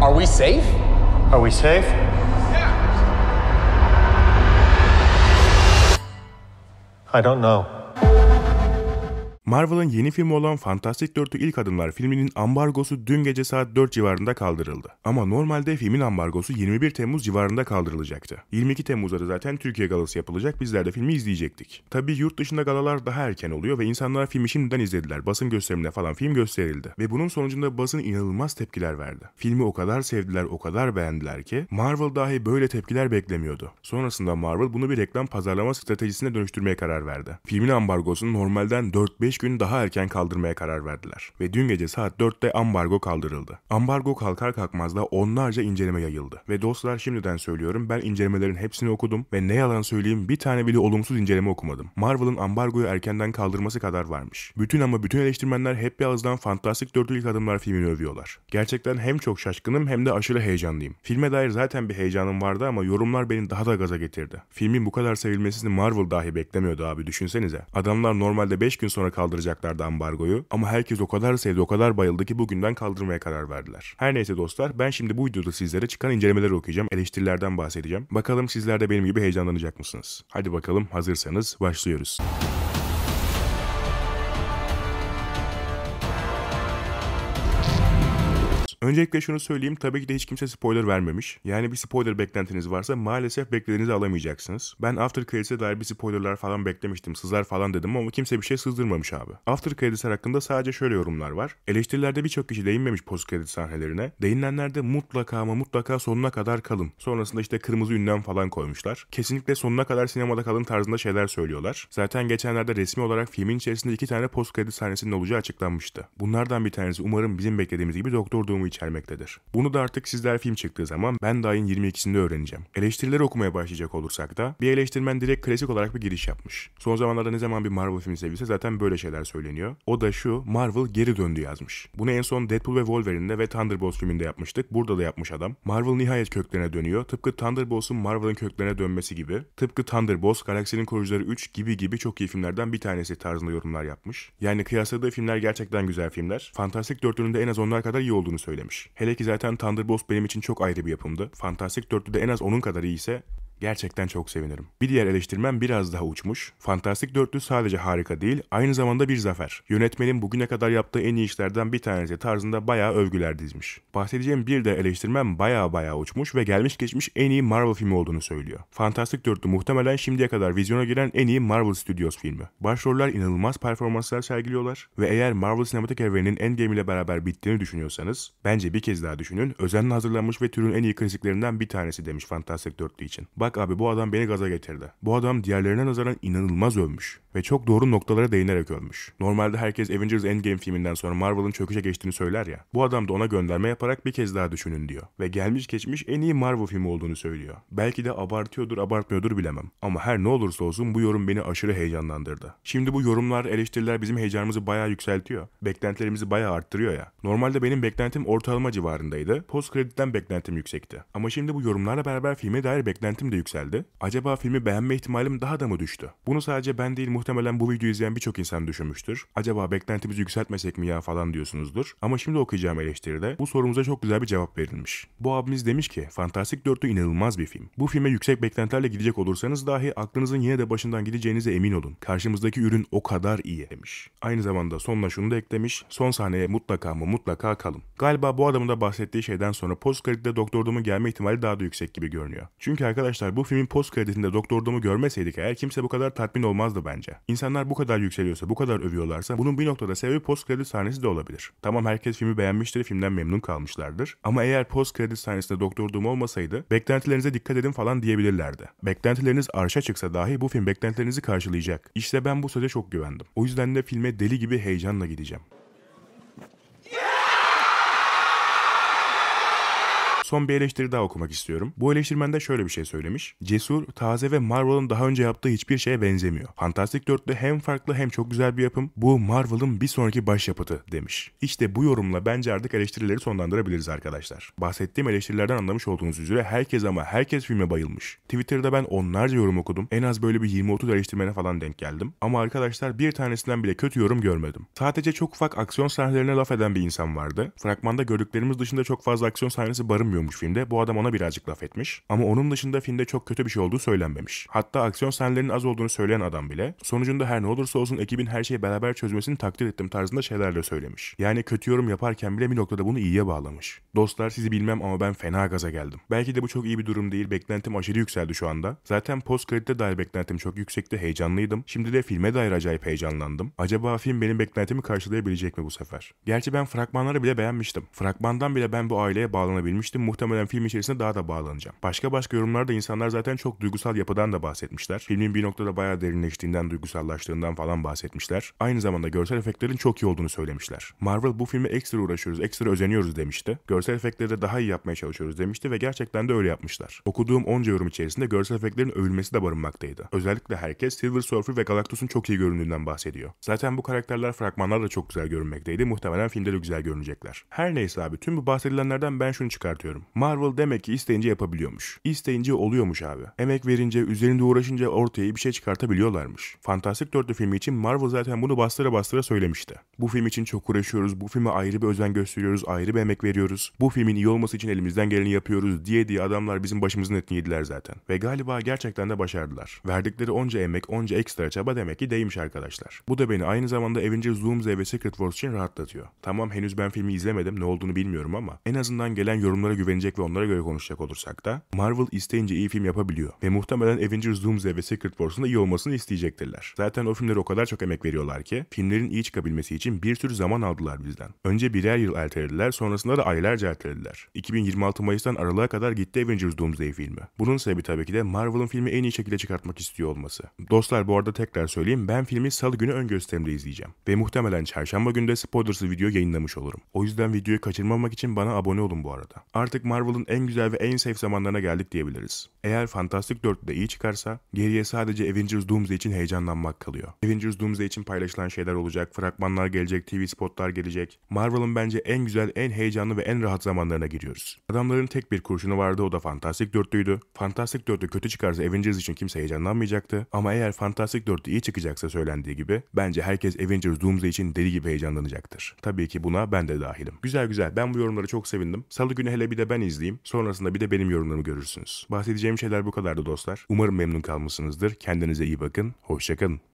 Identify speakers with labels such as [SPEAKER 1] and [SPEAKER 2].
[SPEAKER 1] Are we safe?
[SPEAKER 2] Are we safe? I don't know.
[SPEAKER 3] Marvel'ın yeni filmi olan Fantastic 4'ü İlk Adımlar filminin ambargosu dün gece saat 4 civarında kaldırıldı. Ama normalde filmin ambargosu 21 Temmuz civarında kaldırılacaktı. 22 Temmuz'da da zaten Türkiye galası yapılacak, bizler de filmi izleyecektik. Tabii yurt dışında galalar daha erken oluyor ve insanlar filmi şimdiden izlediler. Basın gösteriminde falan film gösterildi. Ve bunun sonucunda basın inanılmaz tepkiler verdi. Filmi o kadar sevdiler, o kadar beğendiler ki Marvel dahi böyle tepkiler beklemiyordu. Sonrasında Marvel bunu bir reklam pazarlama stratejisine dönüştürmeye karar verdi. Filmin ambargosunu normalden 4-5 gün daha erken kaldırmaya karar verdiler. Ve dün gece saat 4'te ambargo kaldırıldı. Ambargo kalkar kalkmaz da onlarca inceleme yayıldı. Ve dostlar, şimdiden söylüyorum, ben incelemelerin hepsini okudum ve ne yalan söyleyeyim bir tane bile olumsuz inceleme okumadım. Marvel'ın ambargoyu erkenden kaldırması kadar varmış. Bütün eleştirmenler hep bir ağızdan Fantastic 4'ü İlk Adımlar filmini övüyorlar. Gerçekten hem çok şaşkınım hem de aşırı heyecanlıyım. Filme dair zaten bir heyecanım vardı ama yorumlar beni daha da gaza getirdi. Filmin bu kadar sevilmesini Marvel dahi beklemiyordu abi, düşünsenize. Adamlar normalde 5 gün sonra kaldıracaklardı ambargoyu ama herkes o kadar sevdi, o kadar bayıldı ki bugünden kaldırmaya karar verdiler. Her neyse dostlar, ben şimdi bu videoda sizlere çıkan incelemeleri okuyacağım, eleştirilerden bahsedeceğim. Bakalım sizler de benim gibi heyecanlanacak mısınız? Hadi bakalım, hazırsanız başlıyoruz. Öncelikle şunu söyleyeyim, tabii ki de hiç kimse spoiler vermemiş. Yani bir spoiler beklentiniz varsa maalesef beklediğinizi alamayacaksınız. Ben After Credits'e dair bir spoilerlar falan beklemiştim, sızar falan dedim ama kimse bir şey sızdırmamış abi. After Credits'ler hakkında sadece şöyle yorumlar var. Eleştirilerde birçok kişi değinmemiş post credit sahnelerine. Değinenler de mutlaka ama mutlaka sonuna kadar kalın. Sonrasında işte kırmızı ünlem falan koymuşlar. Kesinlikle sonuna kadar sinemada kalın tarzında şeyler söylüyorlar. Zaten geçenlerde resmi olarak filmin içerisinde 2 tane post credit sahnesinin olacağı açıklanmıştı. Bunlardan bir tanesi umarım bizim beklediğimiz gibi Doktor Doom'u içermektedir. Bunu da artık sizler film çıktığı zaman ben de ayın 22'sinde öğreneceğim. Eleştirileri okumaya başlayacak olursak da bir eleştirmen direkt klasik olarak bir giriş yapmış. Son zamanlarda ne zaman bir Marvel filmi sevilse zaten böyle şeyler söyleniyor. O da şu: Marvel geri döndü yazmış. Bunu en son Deadpool ve Wolverine'de ve Thunderbolts filminde yapmıştık. Burada da yapmış adam. Marvel nihayet köklerine dönüyor. Tıpkı Thunderbolts'un Marvel'ın köklerine dönmesi gibi. Tıpkı Thunderbolts, Galaksinin Koruyucuları 3 gibi çok iyi filmlerden bir tanesi tarzında yorumlar yapmış. Yani kıyasladığı filmler gerçekten güzel filmler. Fantastic 4'ünün de en az onlar kadar iyi olduğunu söylemiş. Hele ki zaten Thunderbolts benim için çok ayrı bir yapımdı. Fantastic 4'ü de en az onun kadar iyiyse gerçekten çok sevinirim. Bir diğer eleştirmen biraz daha uçmuş. Fantastic 4'lü sadece harika değil, aynı zamanda bir zafer. Yönetmenin bugüne kadar yaptığı en iyi işlerden bir tanesi tarzında bayağı övgüler dizmiş. Bahsedeceğim bir de eleştirmen bayağı uçmuş ve gelmiş geçmiş en iyi Marvel filmi olduğunu söylüyor. Fantastic 4'lü muhtemelen şimdiye kadar vizyona giren en iyi Marvel Studios filmi. Başroller inanılmaz performanslar sergiliyorlar ve eğer Marvel sinematik evreninin Endgame ile beraber bittiğini düşünüyorsanız bence bir kez daha düşünün. Özenle hazırlanmış ve türün en iyi klasiklerinden bir tanesi demiş Fantastic 4'lü için. Bak abi, bu adam beni gaza getirdi. Bu adam diğerlerine nazaran inanılmaz övmüş ve çok doğru noktalara değinerek övmüş. Normalde herkes Avengers Endgame filminden sonra Marvel'ın çöküşe geçtiğini söyler ya. Bu adam da ona gönderme yaparak bir kez daha düşünün diyor. Ve gelmiş geçmiş en iyi Marvel filmi olduğunu söylüyor. Belki de abartıyordur abartmıyordur bilemem. Ama her ne olursa olsun bu yorum beni aşırı heyecanlandırdı. Şimdi bu yorumlar, eleştiriler bizim heyecanımızı bayağı yükseltiyor. Beklentilerimizi bayağı arttırıyor ya. Normalde benim beklentim ortalama civarındaydı. Post kreditten beklentim yüksekti. Ama şimdi bu yorumlarla beraber filme dair beklentim de yükseldi. Acaba filmi beğenme ihtimalim daha da mı düştü? Bunu sadece ben değil, muhtemelen bu videoyu izleyen birçok insan düşünmüştür. Acaba beklentimizi yükseltmesek mi ya falan diyorsunuzdur. Ama şimdi okuyacağım eleştiride bu sorumuza çok güzel bir cevap verilmiş. Bu abimiz demiş ki Fantastic 4'ü inanılmaz bir film. Bu filme yüksek beklentilerle gidecek olursanız dahi aklınızın yine de başından gideceğinize emin olun. Karşımızdaki ürün o kadar iyi demiş. Aynı zamanda sonuna şunu da eklemiş: son sahneye mutlaka ama mutlaka kalın. Galiba bu adamın da bahsettiği şeyden sonra post kredide Doktor Doom'un gelme ihtimali daha da yüksek gibi görünüyor. Çünkü arkadaşlar, bu filmin post kreditinde Doktor Doom'u görmeseydik eğer kimse bu kadar tatmin olmazdı bence. İnsanlar bu kadar yükseliyorsa, bu kadar övüyorlarsa bunun bir noktada sebebi post kredi sahnesi de olabilir. Tamam, herkes filmi beğenmiştir, filmden memnun kalmışlardır. Ama eğer post kredi sahnesinde Doktor Doom olmasaydı beklentilerinize dikkat edin falan diyebilirlerdi. Beklentileriniz arşa çıksa dahi bu film beklentilerinizi karşılayacak. İşte ben bu söze çok güvendim. O yüzden de filme deli gibi heyecanla gideceğim. son bir eleştiri daha okumak istiyorum. Bu eleştirmen de şöyle bir şey söylemiş. Cesur, taze ve Marvel'ın daha önce yaptığı hiçbir şeye benzemiyor. Fantastic Dörtlü hem farklı hem çok güzel bir yapım. Bu Marvel'ın bir sonraki başyapıtı demiş. İşte bu yorumla bence artık eleştirileri sonlandırabiliriz arkadaşlar. Bahsettiğim eleştirilerden anlamış olduğunuz üzere herkes filme bayılmış. Twitter'da ben onlarca yorum okudum. En az böyle bir 20-30 eleştirmene falan denk geldim. Ama arkadaşlar bir tanesinden bile kötü yorum görmedim. Sadece çok ufak aksiyon sahnelerine laf eden bir insan vardı. Fragmanda gördüklerimiz dışında çok fazla aksiyon sahnesi barınmıyormuş filmde. Bu adam ona birazcık laf etmiş. Ama onun dışında filmde çok kötü bir şey olduğu söylenmemiş. Hatta aksiyon sahnelerinin az olduğunu söyleyen adam bile sonucunda her ne olursa olsun ekibin her şeyi beraber çözmesini takdir ettim tarzında şeyler de söylemiş. Yani kötü yorum yaparken bile bir noktada bunu iyiye bağlamış. Dostlar sizi bilmem ama ben fena gaza geldim. Belki de bu çok iyi bir durum değil. Beklentim aşırı yükseldi şu anda. Zaten post kredite dair beklentim çok yüksekti. Heyecanlıydım. Şimdi de filme dair acayip heyecanlandım. Acaba film benim beklentimi karşılayabilecek mi bu sefer? Gerçi ben fragmanları bile beğenmiştim. Fragmandan bile ben bu aileye bağlanabilmiştim. Muhtemelen film içerisinde daha da bağlanacağım. Başka yorumlarda insanlar zaten çok duygusal yapıdan da bahsetmişler. Filmin bir noktada bayağı derinleştiğinden, duygusallaştığından falan bahsetmişler. Aynı zamanda görsel efektlerin çok iyi olduğunu söylemişler. Marvel bu filme ekstra uğraşıyoruz, ekstra özeniyoruz demişti. Görsel efektleri de daha iyi yapmaya çalışıyoruz demişti ve gerçekten de öyle yapmışlar. Okuduğum onca yorum içerisinde görsel efektlerin övülmesi de barınmaktaydı. Özellikle herkes Silver Surfer ve Galactus'un çok iyi göründüğünden bahsediyor. Zaten bu karakterler fragmanlarda çok güzel görünmekteydi. Muhtemelen filmde de güzel görünecekler. Her neyse abi, tüm bu bahsedilenlerden ben şunu çıkartıyorum. Marvel demek ki isteyince yapabiliyormuş. İsteyince oluyormuş abi. Emek verince, üzerinde uğraşınca ortaya bir şey çıkartabiliyorlarmış. Fantastic Dörtlü filmi için Marvel zaten bunu bastıra bastıra söylemişti. Bu film için çok uğraşıyoruz, bu filme ayrı bir özen gösteriyoruz, ayrı bir emek veriyoruz. Bu filmin iyi olması için elimizden geleni yapıyoruz diye adamlar bizim başımızın etini yediler zaten. Ve galiba gerçekten de başardılar. Verdikleri onca emek, onca ekstra çaba demek ki değmiş arkadaşlar. Bu da beni aynı zamanda Avengers Doomsday ve Secret Wars için rahatlatıyor. Tamam, henüz ben filmi izlemedim, ne olduğunu bilmiyorum ama en azından gelen yorumlara güvenecek ve onlara göre konuşacak olursak da Marvel isteyince iyi film yapabiliyor. Ve muhtemelen Avengers Doomsday ve Secret Wars'un da iyi olmasını isteyecektirler. Zaten o filmlere o kadar çok emek veriyorlar ki filmlerin iyi çıkabilmesi için bir sürü zaman aldılar bizden. Önce birer yıl ertelediler, sonrasında da aylarca ertelediler. 2026 Mayıs'tan Aralık'a kadar gitti Avengers Doomsday filmi. Bunun sebebi tabii ki de Marvel'ın filmi en iyi şekilde çıkartmak istiyor olması. Dostlar, bu arada tekrar söyleyeyim, ben filmi salı günü ön gösterimde izleyeceğim. Ve muhtemelen çarşamba günü de spoilersız video yayınlamış olurum. O yüzden videoyu kaçırmamak için bana abone olun bu arada. Artık Marvel'ın en güzel ve en safe zamanlarına geldik diyebiliriz. Eğer Fantastic 4 de iyi çıkarsa geriye sadece Avengers Doomsday için heyecanlanmak kalıyor. Avengers Doomsday için paylaşılan şeyler olacak, fragmanlar gelecek, TV spotlar gelecek. Marvel'ın bence en güzel, en heyecanlı ve en rahat zamanlarına giriyoruz. Adamların tek bir kurşunu vardı, o da Fantastic 4'lüydü. Fantastic 4'ü kötü çıkarsa Avengers için kimse heyecanlanmayacaktı. Ama eğer Fantastic 4 iyi çıkacaksa söylendiği gibi bence herkes Avengers Doomsday için deli gibi heyecanlanacaktır. Tabii ki buna ben de dahilim. Güzel, ben bu yorumları çok sevindim. Salı günü hele bir de ben izleyeyim. Sonrasında bir de benim yorumlarımı görürsünüz. Bahsedeceğim şeyler bu kadardı dostlar. Umarım memnun kalmışsınızdır. Kendinize iyi bakın. Hoşça kalın.